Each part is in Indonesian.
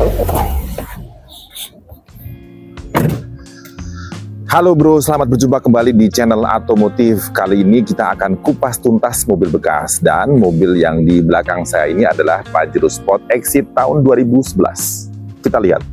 Halo bro, selamat berjumpa kembali di channel Automotif. Kali ini kita akan kupas tuntas mobil bekas. Dan mobil yang di belakang saya ini adalah Pajero Sport Exit tahun 2011. Kita lihat.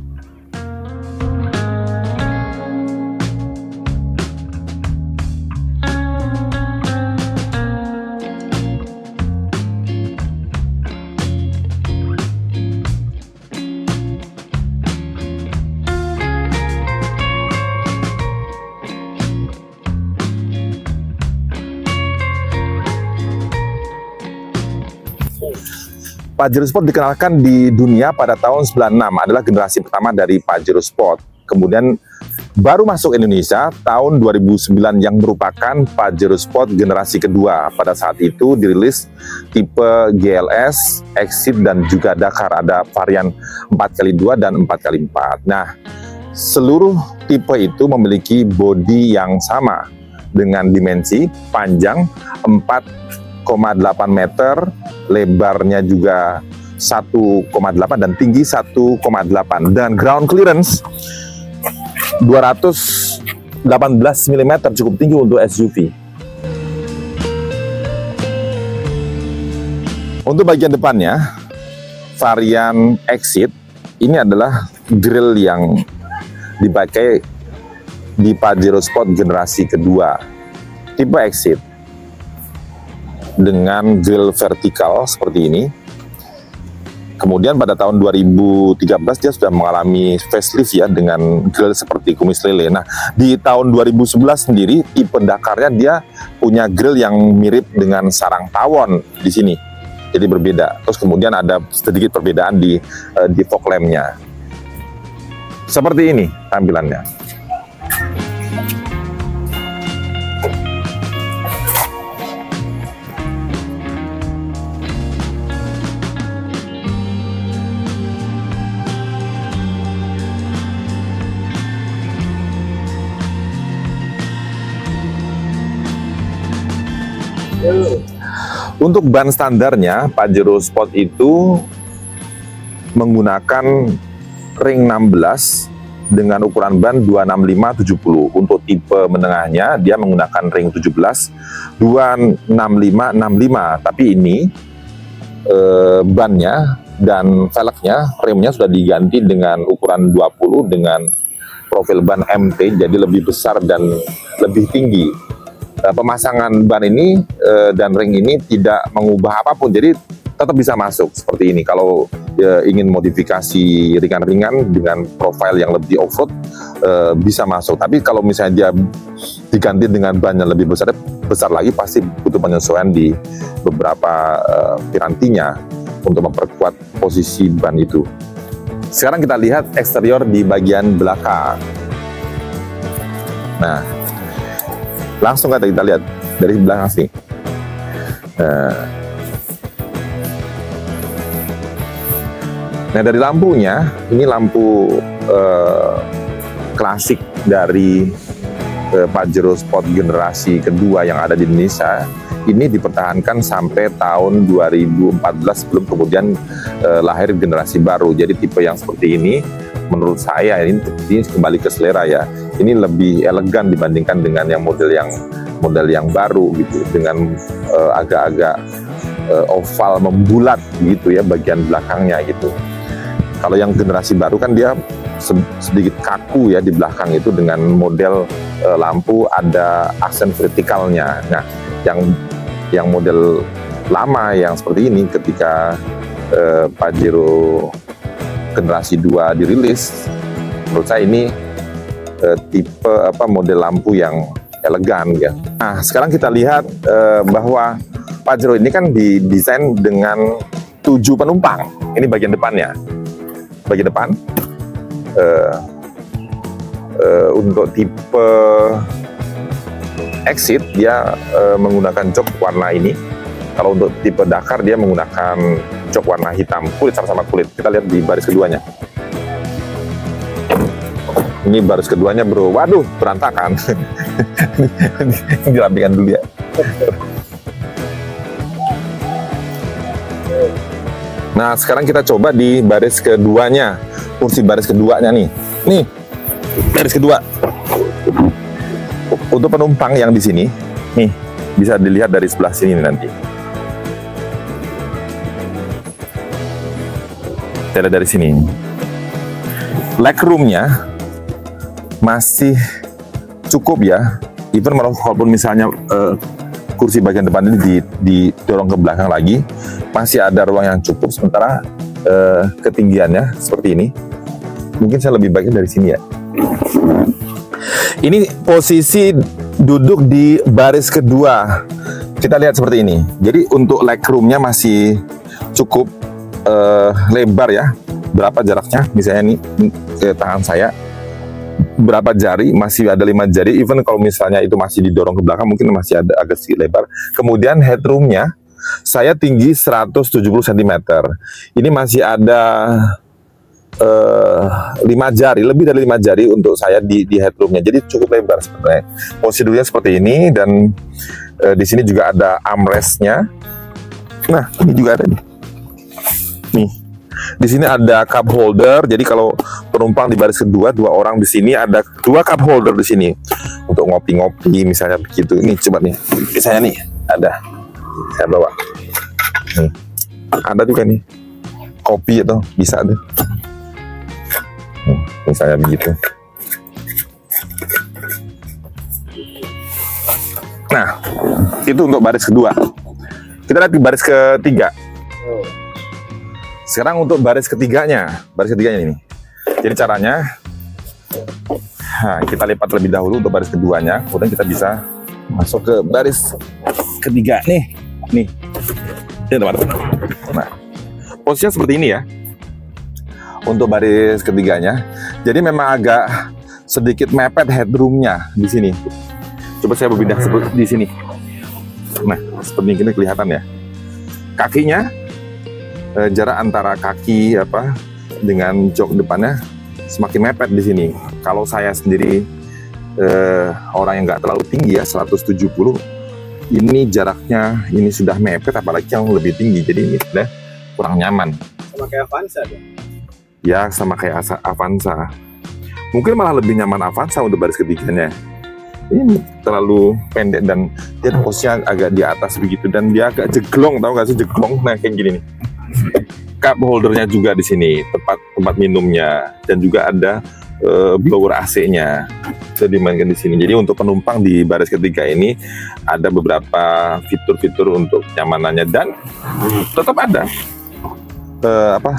Pajero Sport dikenalkan di dunia pada tahun 96, adalah generasi pertama dari Pajero Sport. Kemudian baru masuk Indonesia tahun 2009 yang merupakan Pajero Sport generasi kedua. Pada saat itu dirilis tipe GLS, Exit, dan juga Dakar. Ada varian 4x2 dan 4x4. Nah, seluruh tipe itu memiliki bodi yang sama dengan dimensi panjang 4,8 meter, lebarnya juga 1,8 dan tinggi 1,8, dan ground clearance 218 mm, cukup tinggi untuk SUV. Untuk bagian depannya, varian Exit ini adalah grill yang dipakai di Pajero Sport generasi kedua, tipe Exit, dengan grill vertikal seperti ini. Kemudian pada tahun 2013 dia sudah mengalami facelift ya, dengan grill seperti kumis lele. Nah, di tahun 2011 sendiri tipe Dakarnya dia punya grill yang mirip dengan sarang tawon di sini. Jadi berbeda. Terus kemudian ada sedikit perbedaan di fog lampnya. Seperti ini tampilannya. Untuk ban standarnya, Pajero Sport itu menggunakan ring 16 dengan ukuran ban 265/70. Untuk tipe menengahnya, dia menggunakan ring 17 265/65. Tapi ini bannya dan velgnya, remnya sudah diganti dengan ukuran 20 dengan profil ban MT, jadi lebih besar dan lebih tinggi. Pemasangan ban ini dan ring ini tidak mengubah apapun, jadi tetap bisa masuk seperti ini. Kalau ingin modifikasi ringan-ringan dengan profil yang lebih off-road, bisa masuk. Tapi kalau misalnya dia diganti dengan ban yang lebih besar lagi, pasti butuh penyesuaian di beberapa pirantinya untuk memperkuat posisi ban itu. Sekarang kita lihat eksterior di bagian belakang. Nah, langsung kita lihat dari belakang sini. Nah, dari lampunya, ini lampu klasik dari Pajero Sport generasi kedua yang ada di Indonesia. Ini dipertahankan sampai tahun 2014 sebelum kemudian lahir generasi baru. Jadi tipe yang seperti ini, menurut saya ini kembali ke selera ya. Ini lebih elegan dibandingkan dengan yang model yang baru gitu, dengan agak-agak oval membulat gitu ya bagian belakangnya gitu. Kalau yang generasi baru kan dia sedikit kaku ya di belakang itu, dengan model lampu ada aksen vertikalnya. Nah, yang model lama yang seperti ini ketika Pajero generasi 2 dirilis, menurut saya ini tipe model lampu yang elegan ya. Nah, sekarang kita lihat bahwa Pajero ini kan didesain dengan 7 penumpang. Ini bagian depannya. Bagian depan untuk tipe Exit dia menggunakan jok warna ini. Kalau untuk tipe Dakar dia menggunakan jok warna hitam, kulit sama-sama kulit. Kita lihat di baris keduanya. Ini baris keduanya bro, waduh berantakan. Dirapikan dulu ya. Nah, sekarang kita coba di baris keduanya, kursi baris keduanya nih. Nih, baris kedua. Untuk penumpang yang di sini, nih bisa dilihat dari sebelah sini nanti. Kita lihat dari sini. Legroomnya masih cukup ya. Even walaupun misalnya kursi bagian depan ini didorong ke belakang lagi, masih ada ruang yang cukup. Sementara ketinggiannya seperti ini, mungkin saya lebih baiknya dari sini ya. Ini posisi duduk di baris kedua. Kita lihat seperti ini. Jadi untuk legroomnya masih cukup lebar ya. Berapa jaraknya? Misalnya ini tangan saya, berapa jari? Masih ada 5 jari. Even kalau misalnya itu masih didorong ke belakang, mungkin masih ada agak sedikit lebar. Kemudian headroomnya, saya tinggi 170 cm. Ini masih ada 5 jari, lebih dari 5 jari untuk saya di headroomnya. Jadi cukup lebar sebenarnya. Prosedurnya seperti ini, dan di sini juga ada armrestnya. Nah, ini juga ada nih. Nih, di sini ada cup holder. Jadi kalau penumpang di baris kedua, 2 orang di sini, ada 2 cup holder di sini untuk ngopi-ngopi misalnya begitu. Ini coba nih, saya nih ada, saya bawa. Nih, ada juga nih kopi atau bisa tuh. Misalnya begitu. Nah, itu untuk baris kedua. Kita lihat di baris ketiga. Sekarang untuk baris ketiganya ini. Jadi caranya, nah, kita lipat terlebih dahulu untuk baris keduanya, kemudian kita bisa masuk ke baris ketiga nih. Nih, teman-teman. Nah, posisinya seperti ini ya. Untuk baris ketiganya, jadi memang agak sedikit mepet headroomnya di sini. Coba saya berpindah di sini. Nah, seperti ini kelihatan ya. Kakinya, jarak antara kaki dengan jok depannya semakin mepet di sini. Kalau saya sendiri orang yang nggak terlalu tinggi ya, 170, ini jaraknya ini sudah mepet, apalagi yang lebih tinggi. Jadi ini sudah kurang nyaman. Sama kayak Avanza ya? Ya, sama kayak Avanza. Mungkin malah lebih nyaman Avanza untuk baris ketiganya. Ini terlalu pendek dan dia posnya agak di atas begitu, dan dia agak jeglong, tahu nggak sih jeglong? Nah, kayak gini nih. Cup holdernya juga di sini, tempat minumnya, dan juga ada blower AC-nya bisa dimainkan di sini. Jadi untuk penumpang di baris ketiga ini ada beberapa fitur-fitur untuk kenyamanannya, dan tetap ada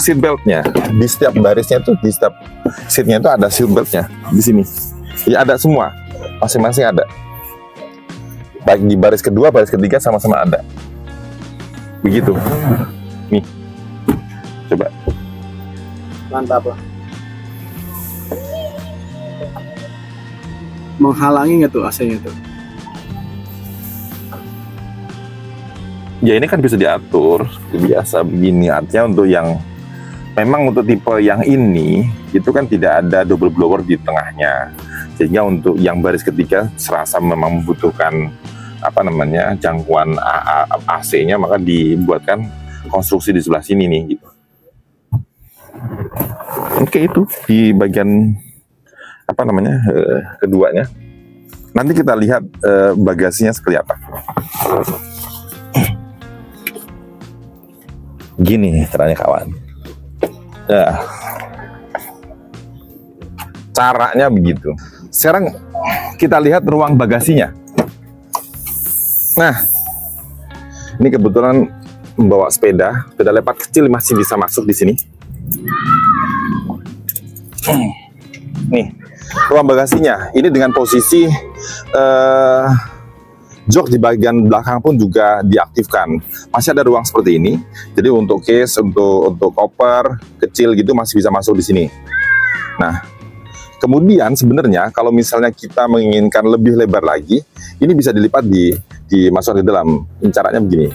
seat beltnya di setiap barisnya tuh, di setiap seatnya itu ada seat beltnya di sini. Ya, ada semua, masing-masing ada. Baik di baris kedua, baris ketiga sama-sama ada. Begitu. Nih, coba. Mantap lah. Menghalangi nggak tuh AC-nya tuh? Ya, ini kan bisa diatur biasa begini. Artinya untuk yang memang untuk tipe yang ini itu kan tidak ada double blower di tengahnya, sehingga untuk yang baris ketiga serasa memang membutuhkan jangkauan AC-nya, maka dibuatkan konstruksi di sebelah sini nih gitu. Oke, itu di bagian keduanya. Nanti kita lihat bagasinya seperti apa. Gini caranya kawan. Ya, caranya begitu. Sekarang kita lihat ruang bagasinya. Nah, ini kebetulan membawa sepeda lipat kecil masih bisa masuk di sini. Nih, ruang bagasinya ini dengan posisi jok di bagian belakang pun juga diaktifkan. Masih ada ruang seperti ini. Jadi untuk case, untuk koper kecil gitu masih bisa masuk di sini. Nah, kemudian sebenarnya kalau misalnya kita menginginkan lebih lebar lagi, ini bisa dilipat dimasukkan di dalam. Caranya begini.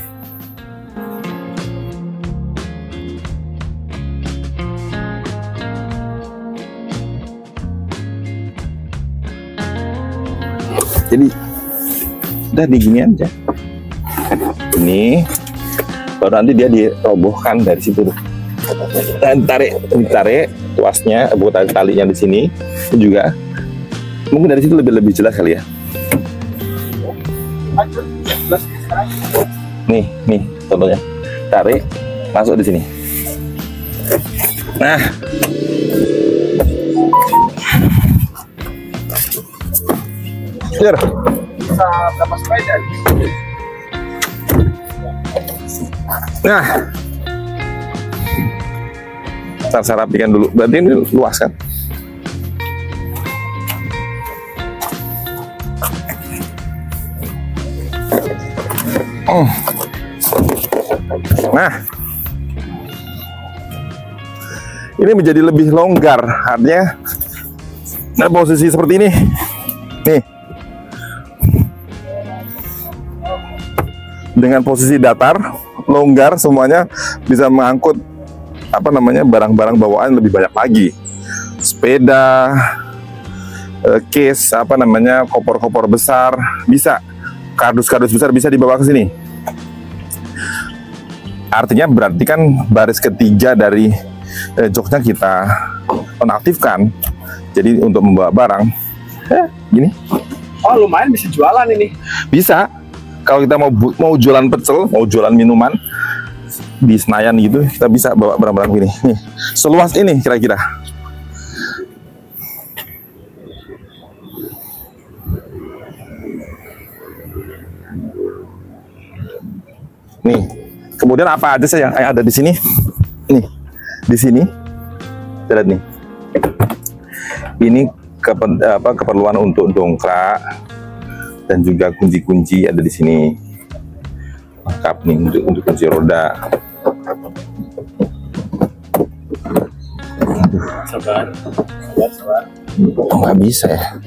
Jadi udah digini aja. Ini baru nanti dia dirobohkan dari situ tuh. Dan ditarik tuasnya, buat talinya di sini juga. Mungkin dari situ lebih jelas kali ya. Nih contohnya. Tarik, masuk di sini. Nah. Bisa berapa sepeda? Nah. Saya rapikan dulu. Berarti ini luas kan? Nah, ini menjadi lebih longgar, artinya nah posisi seperti ini nih, dengan posisi datar longgar, semuanya bisa mengangkut barang-barang bawaan lebih banyak lagi, sepeda, case, kopor-kopor besar, bisa kardus-kardus besar bisa dibawa ke sini. Artinya berarti kan baris ketiga dari joknya kita nonaktifkan. Jadi untuk membawa barang, gini. Oh lumayan bisa jualan ini. Bisa. Kalau kita mau jualan pecel, mau jualan minuman di Senayan gitu, kita bisa bawa barang-barang gini. Nih, seluas ini kira-kira. Nih, kemudian apa aja yang ada di sini? Nih, di sini, lihat nih. Ini keperluan untuk dongkrak dan juga kunci-kunci ada di sini. Lengkap nih untuk kunci roda. Sabar. Oh, nggak bisa ya.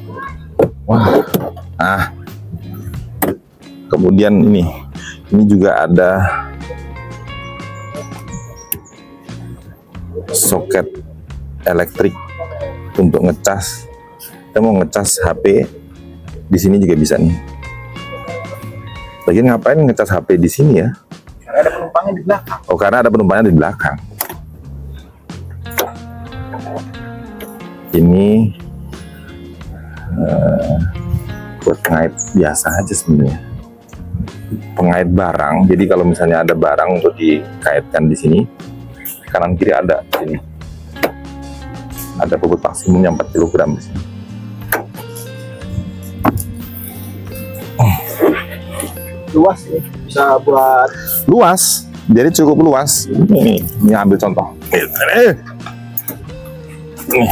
Wah. Nah. Kemudian ini juga ada soket elektrik untuk ngecas. Kita mau ngecas HP di sini juga bisa nih. Lagian ngapain ngecas HP di sini ya? Karena ada penumpangnya di belakang. Oh, karena ada penumpangnya di belakang. Ini buat pengait biasa aja sebenarnya. Pengait barang. Jadi kalau misalnya ada barang untuk dikaitkan di sini, kanan kiri ada di sini. Ada bobot maksimum yang 4 kg di sini. Luas ya, bisa buat luas, jadi cukup luas. Ini ambil contoh. Nih,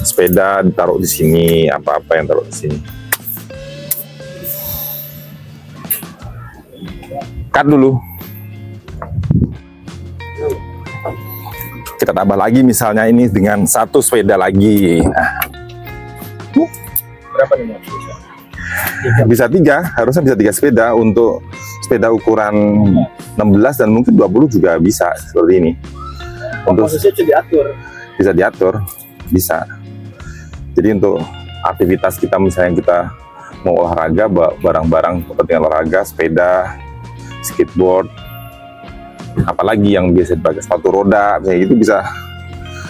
sepeda ditaruh di sini, apa-apa yang taruh di sini. Cut dulu. Kita tambah lagi misalnya ini dengan satu sepeda lagi. Nah. berapa nih? Bisa 3, harusnya bisa 3 sepeda untuk sepeda ukuran 16 dan mungkin 20 juga bisa seperti ini. Untuk posisinya bisa diatur. Bisa diatur, bisa. Jadi untuk aktivitas kita misalnya kita mau olahraga, barang-barang kepentingan olahraga, sepeda, skateboard, apalagi yang biasa dipakai sepatu roda, kayak gitu bisa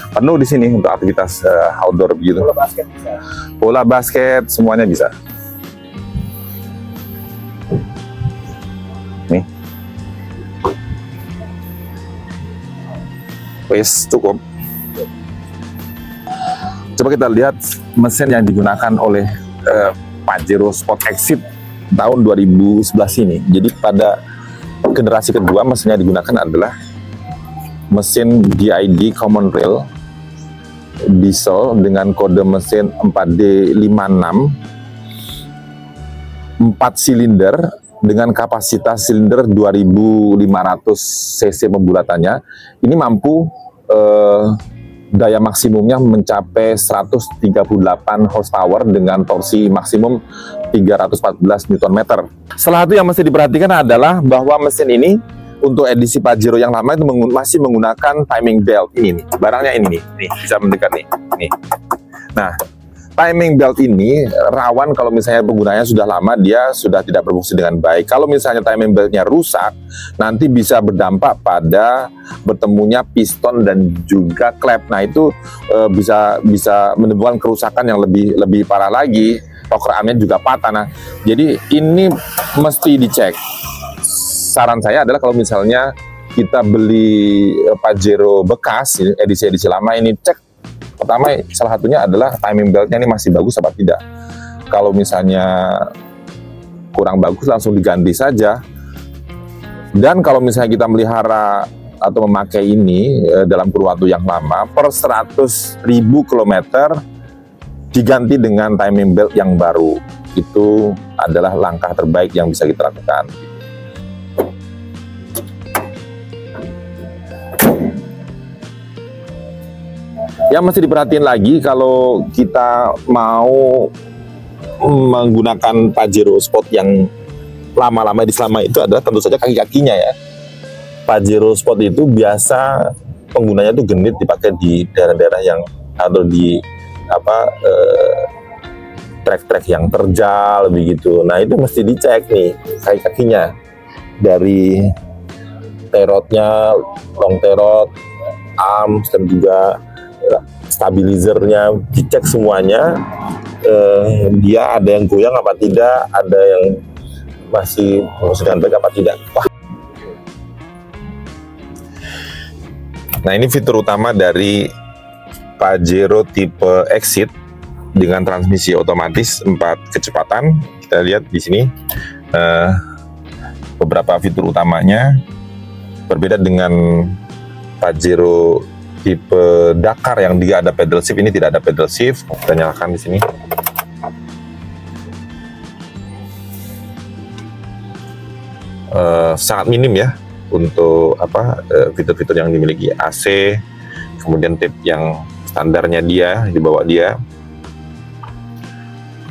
penuh di sini untuk aktivitas outdoor gitu. Bola basket bisa. Bola basket semuanya bisa. Nih. Wes cukup. Coba kita lihat mesin yang digunakan oleh Pajero Sport Exit tahun 2011 ini. Jadi pada generasi kedua mesin yang digunakan adalah mesin DID Common Rail diesel dengan kode mesin 4D56, 4 silinder dengan kapasitas silinder 2500 cc pembulatannya. Ini mampu daya maksimumnya mencapai 138 horsepower dengan torsi maksimum 314 Nm. Salah satu yang mesti diperhatikan adalah bahwa mesin ini untuk edisi Pajero yang lama itu masih menggunakan timing belt ini nih. Barangnya ini nih bisa mendekat nih. Nah, timing belt ini rawan kalau misalnya penggunanya sudah lama, dia sudah tidak berfungsi dengan baik. Kalau misalnya timing beltnya rusak, nanti bisa berdampak pada bertemunya piston dan juga klep. Nah itu bisa menimbulkan kerusakan yang lebih parah lagi. Rocker armnya juga patah. Nah, jadi ini mesti dicek. Saran saya adalah kalau misalnya kita beli Pajero bekas, edisi lama ini, cek pertama salah satunya adalah timing beltnya ini masih bagus apa tidak. Kalau misalnya kurang bagus langsung diganti saja. Dan kalau misalnya kita melihara atau memakai ini dalam kurun waktu yang lama, per 100.000 kilometer diganti dengan timing belt yang baru. Itu adalah langkah terbaik yang bisa kita lakukan. Yang mesti diperhatiin lagi kalau kita mau menggunakan Pajero Sport yang lama-lama selama itu adalah tentu saja kaki-kakinya ya. Pajero Sport itu biasa penggunanya itu genit dipakai di daerah-daerah yang atau di trek-trek yang terjal begitu. Nah itu mesti dicek nih kaki-kakinya, dari terotnya, long terot, arms, dan juga stabilizernya dicek semuanya. Dia ada yang goyang apa tidak, ada yang masih dengan baik apa tidak. Wah. Nah ini fitur utama dari Pajero tipe Exit dengan transmisi otomatis 4 kecepatan. Kita lihat di sini beberapa fitur utamanya. Berbeda dengan Pajero tipe Dakar yang dia ada pedal shift, ini tidak ada pedal shift. Kita nyalakan di sini. Sangat minim ya untuk fitur-fitur yang dimiliki. AC, kemudian tip yang standarnya dia, dibawa dia.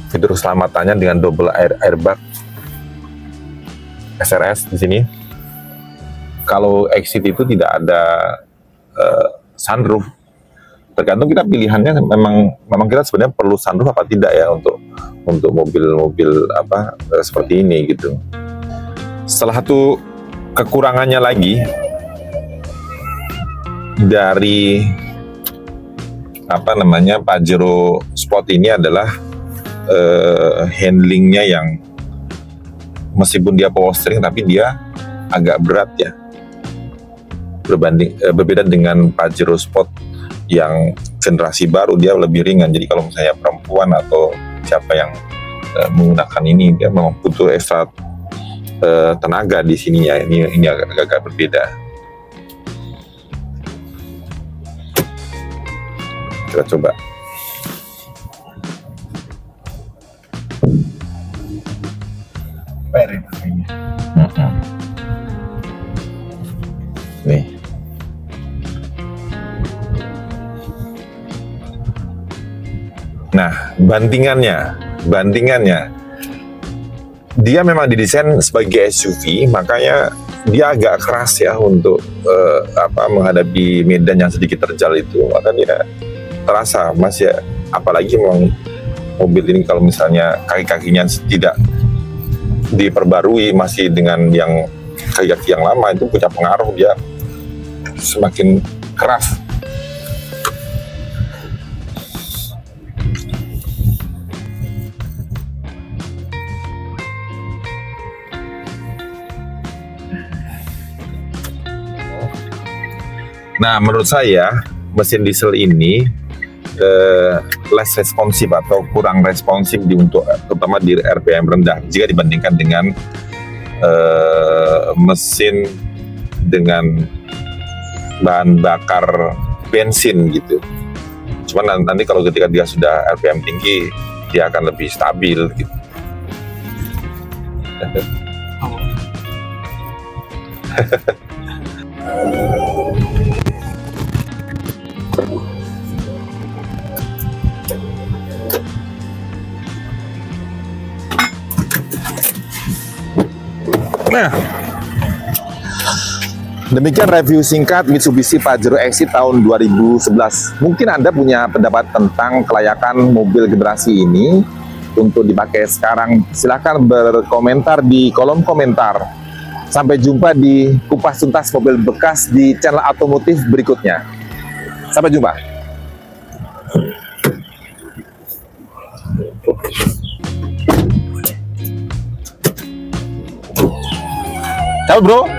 Fitur keselamatannya dengan double airbag SRS di sini. Kalau Exit itu tidak ada sunroof. Tergantung kita pilihannya, memang kita sebenarnya perlu sunroof apa tidak ya untuk mobil-mobil seperti ini gitu. Salah satu kekurangannya lagi dari Pajero Sport ini adalah handlingnya yang meskipun dia power steering tapi dia agak berat ya, berbeda dengan Pajero Sport yang generasi baru, dia lebih ringan. Jadi kalau misalnya perempuan atau siapa yang menggunakan ini, dia memang butuh ekstra tenaga di sininya. Ini agak berbeda. Kita coba. Nih. Nah, bantingannya dia memang didesain sebagai SUV, makanya dia agak keras ya untuk menghadapi medan yang sedikit terjal itu. Maka dia terasa masih, apalagi memang mobil ini kalau misalnya kaki-kakinya tidak diperbarui, masih dengan yang kaki-kaki yang lama, itu punya pengaruh, dia semakin keras. Nah, menurut saya mesin diesel ini less responsif atau kurang responsif terutama di RPM rendah jika dibandingkan dengan mesin dengan bahan bakar bensin gitu. Cuman nanti kalau ketika dia sudah RPM tinggi, dia akan lebih stabil gitu. Nah, Demikian review singkat Mitsubishi Pajero Exit tahun 2011. Mungkin Anda punya pendapat tentang kelayakan mobil generasi ini untuk dipakai sekarang. Silahkan berkomentar di kolom komentar. Sampai jumpa di kupas tuntas mobil bekas di channel otomotif berikutnya. Sampai jumpa. Ciao bro.